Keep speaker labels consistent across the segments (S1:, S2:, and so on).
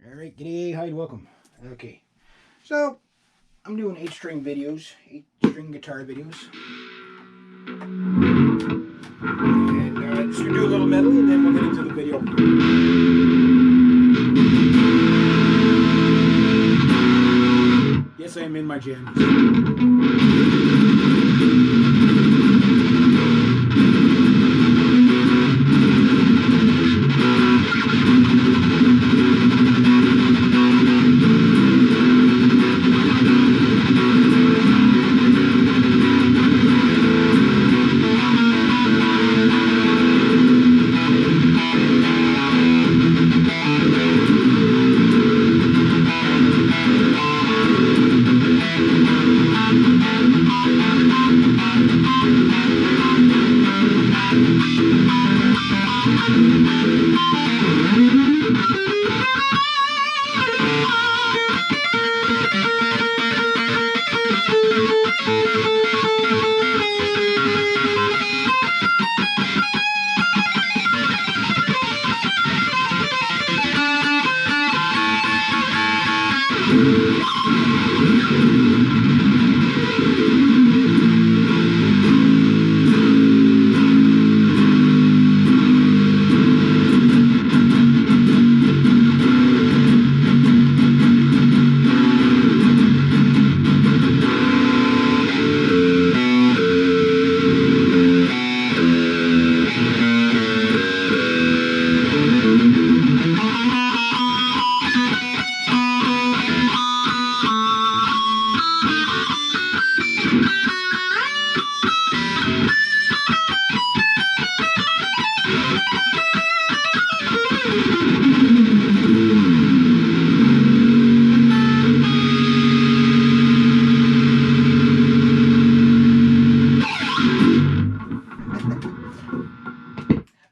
S1: Alright, g'day, hi, and welcome. Okay, so I'm doing 8-string videos, 8-string guitar videos. And just gonna do a little medley and then we'll get into the video. Yes, I am in my jammies.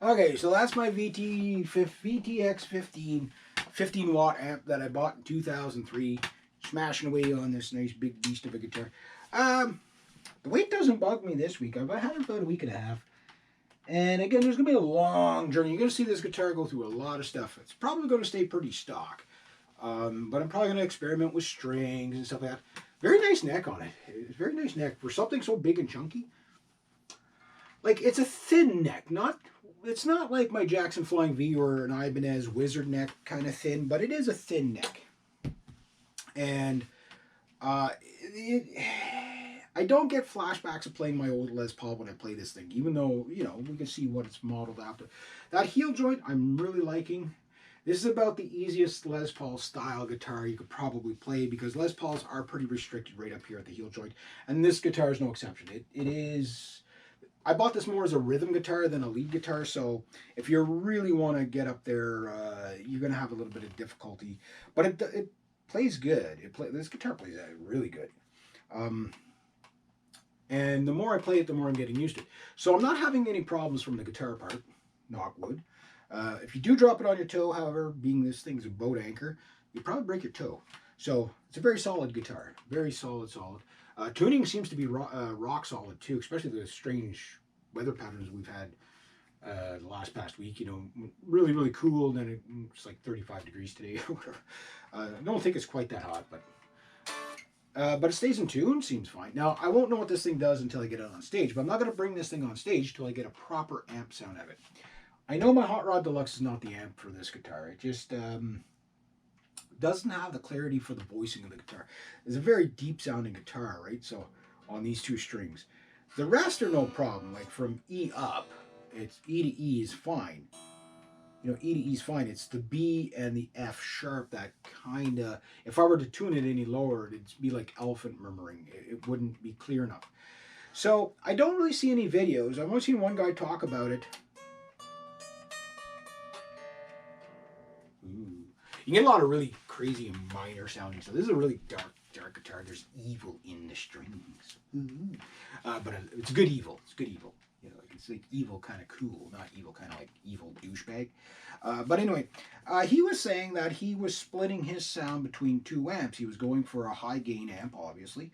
S1: Okay, so that's my VTX 15 watt amp that I bought in 2003. Smashing away on this nice big beast of a guitar. The weight doesn't bug me this week. I've had it about a week and a half. And again, there's going to be a long journey. You're going to see this guitar go through a lot of stuff. It's probably going to stay pretty stock. But I'm probably going to experiment with strings and stuff like that. Very nice neck on it. It's very nice neck. For something so big and chunky. Like, it's a thin neck. It's not like my Jackson Flying V or an Ibanez Wizard neck kind of thin. But it is a thin neck. And I don't get flashbacks of playing my old Les Paul when I play this thing, even though, we can see what it's modeled after. That heel joint I'm really liking. This is about the easiest Les Paul style guitar you could probably play because Les Pauls are pretty restricted right up here at the heel joint. And this guitar is no exception. It is... I bought this more as a rhythm guitar than a lead guitar, so if you really want to get up there, you're going to have a little bit of difficulty. But it plays good. This guitar plays really good. And the more I play it, the more I'm getting used to it. So I'm not having any problems from the guitar part, knock wood. If you do drop it on your toe, however, being this thing's a boat anchor, you probably break your toe. So it's a very solid guitar. Very solid. Tuning seems to be rock solid too, especially the strange weather patterns we've had the last past week. Really, really cool. Then it's like 35 degrees today or whatever. I don't think it's quite that hot, but it stays in tune, seems fine. Now, I won't know what this thing does until I get it on stage, but I'm not going to bring this thing on stage until I get a proper amp sound of it. I know my Hot Rod Deluxe is not the amp for this guitar. It just doesn't have the clarity for the voicing of the guitar. It's a very deep sounding guitar, right? So on these two strings. The rest are no problem. Like from E up, it's E to E is fine. E to E is fine. It's the B and the F sharp that kind of, if I were to tune it any lower, it'd be like elephant murmuring. It wouldn't be clear enough. So I don't really see any videos. I've only seen one guy talk about it. Ooh. You get a lot of really crazy and minor sounding. So this is a really dark guitar. There's evil in the strings. But it's good evil. It's good evil. It's like evil kind of cool, not evil kind of like evil douchebag. But anyway, he was saying that he was splitting his sound between two amps. He was going for a high gain amp, obviously,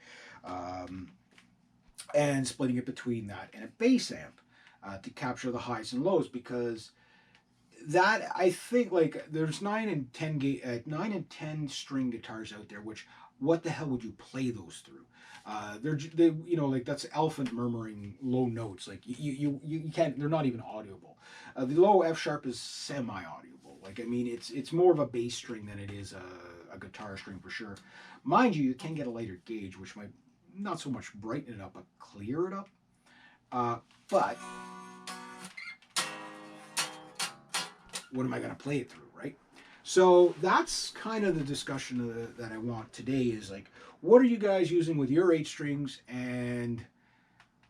S1: and splitting it between that and a bass amp to capture the highs and lows, because that I think like there's 9 and 10 string guitars out there. Which what the hell would you play those through? They like that's elephant murmuring low notes. Like you can't. They're not even audible. The low F sharp is semi audible. Like I mean, it's more of a bass string than it is a guitar string for sure. Mind you, you can get a lighter gauge, which might not so much brighten it up, but clear it up. But what am I going to play it through, right? So that's kind of the discussion that I want today is like, what are you guys using with your 8 strings and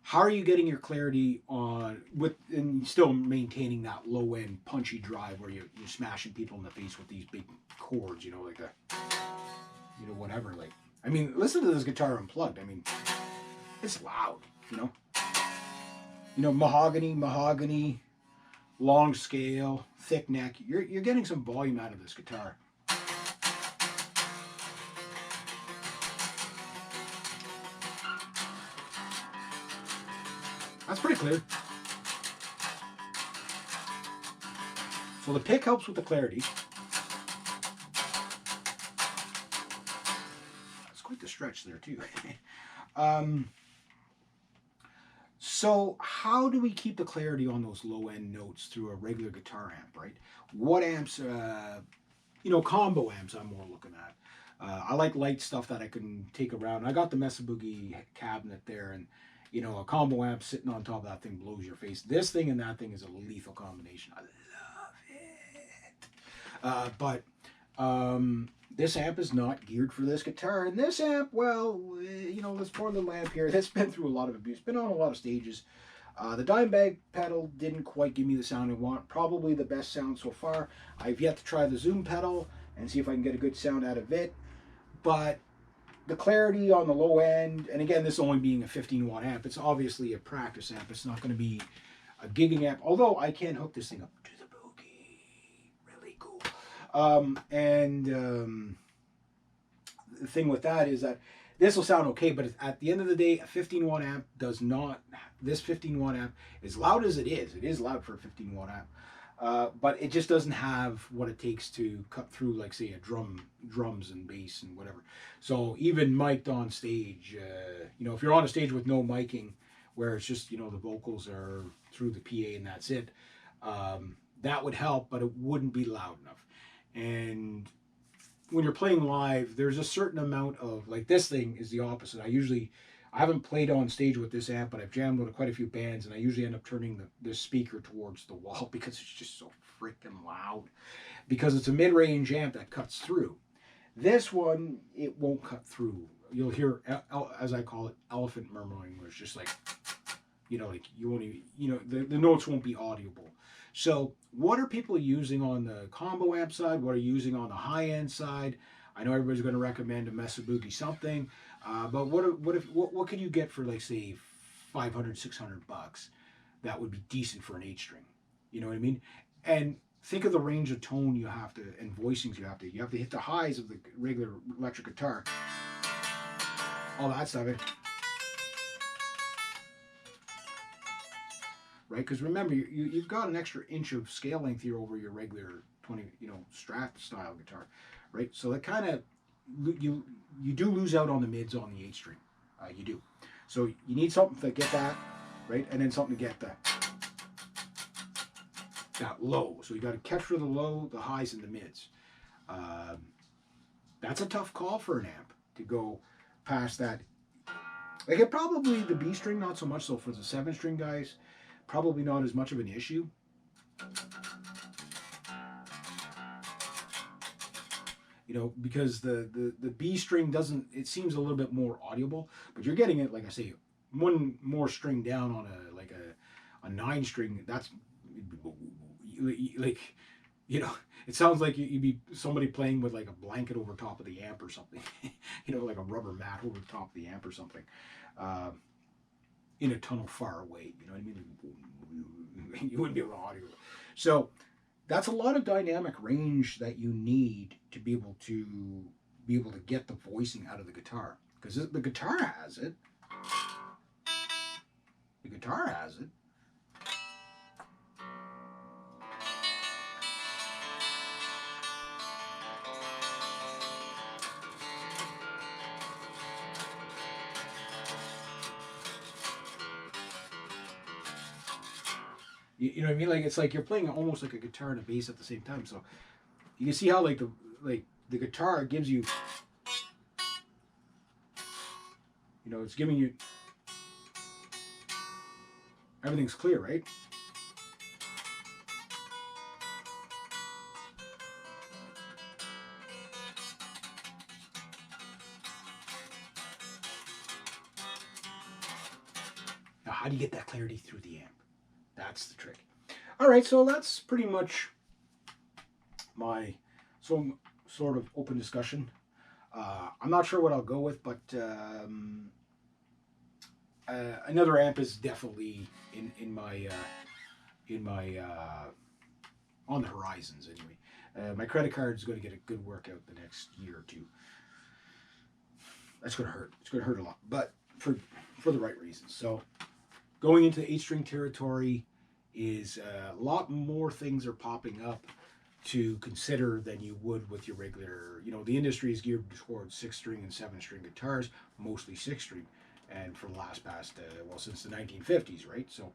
S1: how are you getting your clarity on with and still maintaining that low end punchy drive where you're smashing people in the face with these big chords, like a, whatever. Like, I mean, listen to this guitar unplugged. I mean, it's loud, mahogany, long scale, thick neck. You're getting some volume out of this guitar. That's pretty clear. So the pick helps with the clarity. That's quite the stretch there too. So how do we keep the clarity on those low end notes through a regular guitar amp, right? What amps, combo amps I'm more looking at. I like light stuff that I can take around. I got the Mesa Boogie cabinet there, and a combo amp sitting on top of that thing blows your face. This thing and that thing is a lethal combination. I love it. But this amp is not geared for this guitar. And this amp, well, this poor little amp here, that's been through a lot of abuse. Been on a lot of stages. The dime bag pedal didn't quite give me the sound I want. Probably the best sound so far. I've yet to try the zoom pedal and see if I can get a good sound out of it. But the clarity on the low end, and again, this only being a 15-watt amp, it's obviously a practice amp. It's not going to be a gigging amp, although I can hook this thing up to the Boogie. Really cool. The thing with that is that this will sound okay, but at the end of the day, a 15-watt amp does not, this 15-watt amp, as loud as it is loud for a 15-watt amp, but it just doesn't have what it takes to cut through, like, say, drums and bass and whatever. So even mic'd on stage, if you're on a stage with no miking, where it's just, the vocals are through the PA and that's it, that would help, but it wouldn't be loud enough. And when you're playing live, there's a certain amount of, like, this thing is the opposite. I haven't played on stage with this amp, but I've jammed with quite a few bands, and I usually end up turning the speaker towards the wall because it's just so freaking loud. Because it's a mid-range amp that cuts through. This one, it won't cut through. You'll hear, as I call it, elephant murmuring, where it's just like, like you won't even, the notes won't be audible. So what are people using on the combo amp side? What are you using on the high-end side? I know everybody's going to recommend a Mesa Boogie something, but what could you get for, like, say, $500-$600 that would be decent for an 8-string? You know what I mean? And think of the range of tone you have to, and voicings you have to hit the highs of the regular electric guitar. All that stuff. Right? Because remember, you've got an extra inch of scale length here over your regular 20, Strat style guitar, right? So that kind of, you do lose out on the mids on the 8-string. You do. So you need something to get that, right? And then something to get that low. So you got to capture the low, the highs, and the mids. That's a tough call for an amp to go past that. Like, it probably, the B string, not so much so for the 7-string guys. Probably not as much of an issue. Because the B string doesn't, it seems a little bit more audible, but you're getting it, like I say, one more string down on a 9-string, that's like, it sounds like you'd be somebody playing with, like, a blanket over top of the amp or something, like a rubber mat over the top of the amp or something. In a tunnel far away, you know what I mean? You wouldn't be able to audio. So that's a lot of dynamic range that you need to be able to get the voicing out of the guitar, because the guitar has it. You know what I mean? Like it's like you're playing almost like a guitar and a bass at the same time. So you can see how like the guitar gives you, you know, it's giving you everything's clear, right? Now, how do you get that clarity through the amp? That's the trick. All right, so that's pretty much my so sort of open discussion. I'm not sure what I'll go with, but another amp is definitely in my on the horizons anyway. My credit card is going to get a good workout the next year or two. That's going to hurt. It's going to hurt a lot, but for the right reasons. So going into the 8-string territory is a lot more things are popping up to consider than you would with your regular. You know, the industry is geared towards 6-string and 7-string guitars, mostly 6-string, and for the last past well since the 1950s, right? So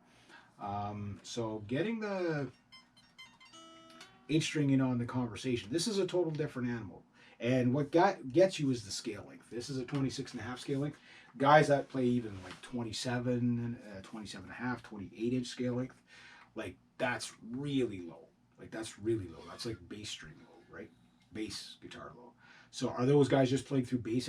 S1: so getting the 8-string in on the conversation. This is a total different animal. And what gets you is the scale length. This is a 26.5 scale length. Guys that play even like 27, 27.5, 28-inch scale length, like that's really low. Like that's really low. That's like bass string low, right? Bass guitar low. So are those guys just playing through bass